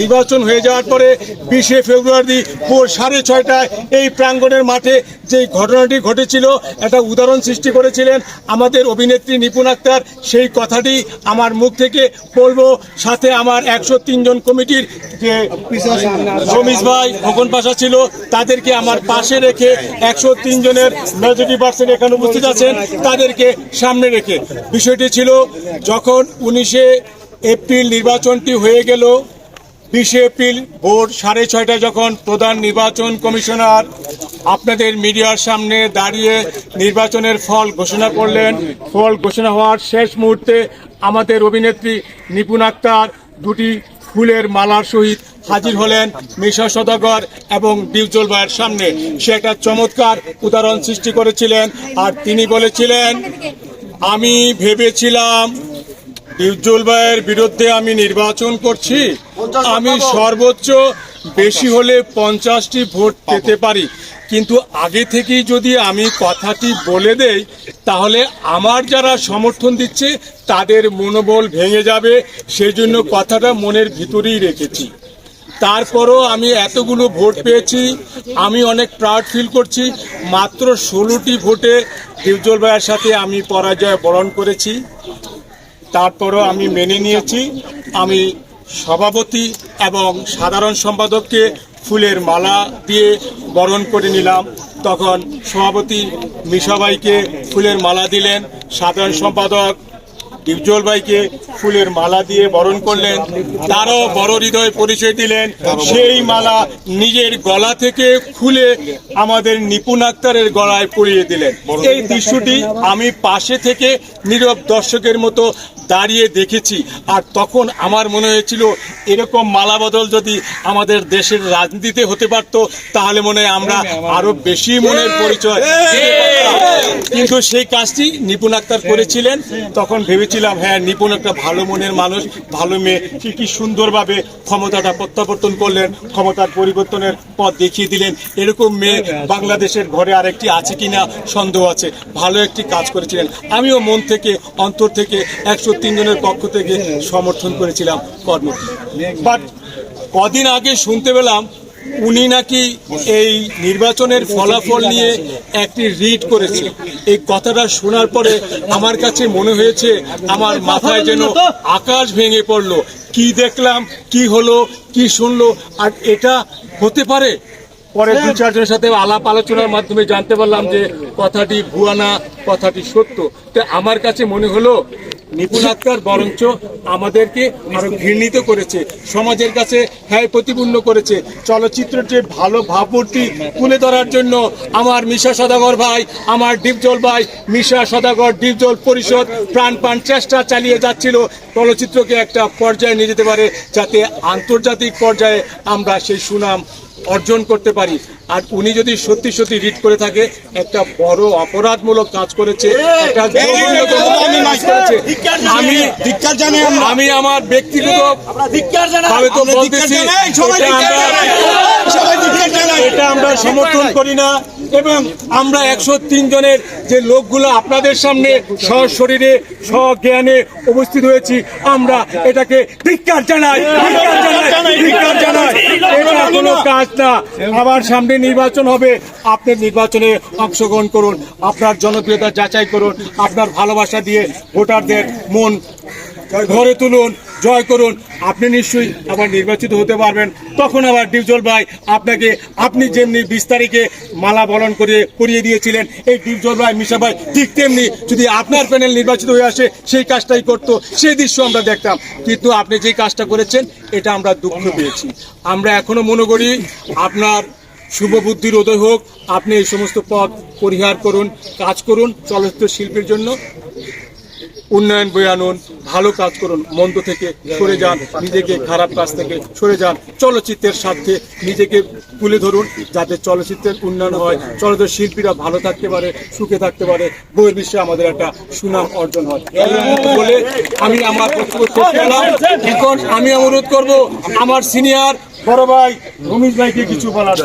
নির্বাচন হয়ে যাওয়ার পরে 20শে ফেব্রুয়ারি ভোর 6:30টায় এই প্রাঙ্গণের মাঠে যে ঘটনাটি ঘটেছিল একটা উদাহরণ সৃষ্টি করেছিলেন আমাদের অভিনেত্রী নিপুণ আক্তার। সেই কথাটি আমার মুখ থেকে বলবো, সাথে আমার 103 জন কমিটির যে রমিজ ভাই, খোকন পাশা ছিল, তাদেরকে আমার পাশে রেখে 103 জনের মেজরিটি পার্সেন্ট এখানে উপস্থিত আছেন, তাদেরকে সামনে রেখে বিষয়টি ছিল যখন 19শে এপ্রিল নির্বাচনটি হয়ে গেল। 20শে এপ্রিল ভোর 6:30টায় যখন প্রধান নির্বাচন কমিশনার আপনাদের মিডিয়ার সামনে দাঁড়িয়ে নির্বাচনের ফল ঘোষণা করলেন, ফল ঘোষণা হওয়ার শেষ মুহূর্তে আমাদের অভিনেত্রী নিপুণ আক্তার দুটি ফুলের মালার সহিত হাজির হলেন মিশা সওদাগর এবং ডিপজল ভাইয়ের সামনে। সে একটা চমৎকার উদাহরণ সৃষ্টি করেছিলেন, আর তিনি বলেছিলেন, আমি ভেবেছিলাম ডিপজল ভাইয়ের বিরুদ্ধে আমি নির্বাচন করছি, আমি সর্বোচ্চ বেশি হলে 50টি ভোট পেতে পারি, কিন্তু আগে থেকেই যদি আমি কথাটি বলে দেই তাহলে আমার যারা সমর্থন দিচ্ছে তাদের মনোবল ভেঙে যাবে, সেই জন্য কথাটা মনের ভিতরেই রেখেছি। তারপরও আমি এতগুলো ভোট পেয়েছি, আমি অনেক প্রাউড ফিল করছি। মাত্র 16টি ভোটে ডিপজল ভাইয়ের সাথে আমি পরাজয় বরণ করেছি, তারপরও আমি মেনে নিয়েছি। আমি সভাপতি এবং সাধারণ সম্পাদককে ফুলের মালা দিয়ে বরণ করে নিলাম। তখন সভাপতি মিশা ভাইকে ফুলের মালা দিলেন, সাধারণ সম্পাদক ডিপজল ভাইকে ফুলের মালা দিয়ে বরণ করলেন, তারও বড় হৃদয় পরিচয় দিলেন। সেই মালা নিজের গলা থেকে খুলে আমাদের নিপুণ আক্তারের গলায় পরিয়ে দিলেন। এই দৃশ্যটি আমি পাশে থেকে নীরব দর্শকের মতো দাঁড়িয়ে দেখেছি, আর তখন আমার মনে হয়েছিল এরকম মালা বদল যদি আমাদের দেশের রাজনীতিতে হতে পারত তাহলে মনে হয় আমরা আরো বেশি মনের পরিচয় দিতে পারতাম। কিন্তু সেই কাজটি নিপুণ আক্তার করেছিলেন। তখন ভেবেছিলাম, হ্যাঁ, নিপুণ একটা ভালো মনের মানুষ, ভালো মেয়ে, কি সুন্দরভাবে ক্ষমতাটা প্রত্যাবর্তন করলেন, ক্ষমতার পরিবর্তনের পথ দেখিয়ে দিলেন। এরকম মেয়ে বাংলাদেশের ঘরে আরেকটি আছে কিনা সন্দেহ আছে। ভালো একটি কাজ করেছিলেন। আমিও মন থেকে, অন্তর থেকে 103 জনের পক্ষ থেকে সমর্থন করেছিলাম কর্মটি। বাট কদিন আগে শুনতে পেলাম উনি নাকি এই নির্বাচনের ফলাফল নিয়ে একটি রিট করেছে। এই কথাটা শোনার পরে আমার কাছে মনে হয়েছে আমার মাথায় যেন আকাশ ভেঙে পড়লো। কি দেখলাম, কি হলো, কি শুনলো, আর এটা হতে পারে? পরে 2-4 জনের সাথে আলাপ আলোচনার মাধ্যমে জানতে পারলাম যে কথাটি ভুয়া না, কথাটি সত্য। তো আমার কাছে মনে হলো নিপুণ আক্তার বরঞ্চ আমাদেরকে আরো ঘৃণিত করেছে, সমাজের কাছে হ্যায় প্রতিপূর্ণ করেছে। চলচ্চিত্রের যে ভালো ভাবমূর্তি তুলে ধরার জন্য আমার মিশা সওদাগর ভাই, আমার ডিপজল ভাই, মিশা সওদাগর ডিপজল পরিষদ প্রাণ চেষ্টা চালিয়ে যাচ্ছিল চলচ্চিত্রকে একটা পর্যায়ে নিয়ে যেতে পারে, যাতে আন্তর্জাতিক পর্যায়ে আমরা সেই সুনাম অর্জন করতে পারি। আর উনি যদি সত্যি সত্যি রিট করে থাকে, একটা বড় অপরাধমূলক কাজ করেছে, একটা আমি আমার ব্যক্তিগত ভাবে তো বলতেছি এটা আমরা সমর্থন করি না, এবং আমরা 103 জনের যে লোকগুলো আপনাদের সামনে সশরীরে সজ্ঞানে উপস্থিত হয়েছি, আমরা এটাকে ধিক্কার জানাই। এটা কোনো কাজ না। আবার সামনে নির্বাচন হবে, আপনি নির্বাচনে অংশগ্রহণ করুন, আপনার জনপ্রিয়তা যাচাই করুন, আপনার ভালোবাসা দিয়ে ভোটারদের মন ঘরে তুলুন, জয় করুন। আপনি নিশ্চয়ই আবার নির্বাচিত হতে পারবেন। তখন আবার ডিপজল ভাই আপনাকে, আপনি যেমনি 20 তারিখে মালা বরণ করিয়ে দিয়েছিলেন, এই ডিপজল ভাই, মিশা ভাই ঠিক তেমনি যদি আপনার প্যানেল নির্বাচিত হয়ে আসে সেই কাজটাই করতো, সেই দৃশ্য আমরা দেখতাম। কিন্তু আপনি যে কাজটা করেছেন এটা আমরা দুঃখ পেয়েছি। আমরা এখনো মনে করি আপনার শুভ বুদ্ধির উদয় হোক, আপনি এই সমস্ত পথ পরিহার করুন, কাজ করুন, চলচ্চিত্র শিল্পীর জন্য উন্নয়ন বয়ে আনুন, ভালো কাজ করুন, মন্দ থেকে সরে যান, নিজেকে খারাপ কাজ থেকে সরে যান, চলচ্চিত্রের স্বার্থে নিজেকে তুলে ধরুন, যাতে চলচ্চিত্রের উন্নয়ন হয়, চলচ্চিত্র শিল্পীরা ভালো থাকতে পারে, সুখে থাকতে পারে, বইয়ের বিশ্বে আমাদের একটা সুনাম অর্জন হয় বলে আমি আমার বক্তব্য শেষ করলাম। এখন আমি অনুরোধ করব আমার সিনিয়র বড় ভাই রমিজ ভাইকে কিছু বলার।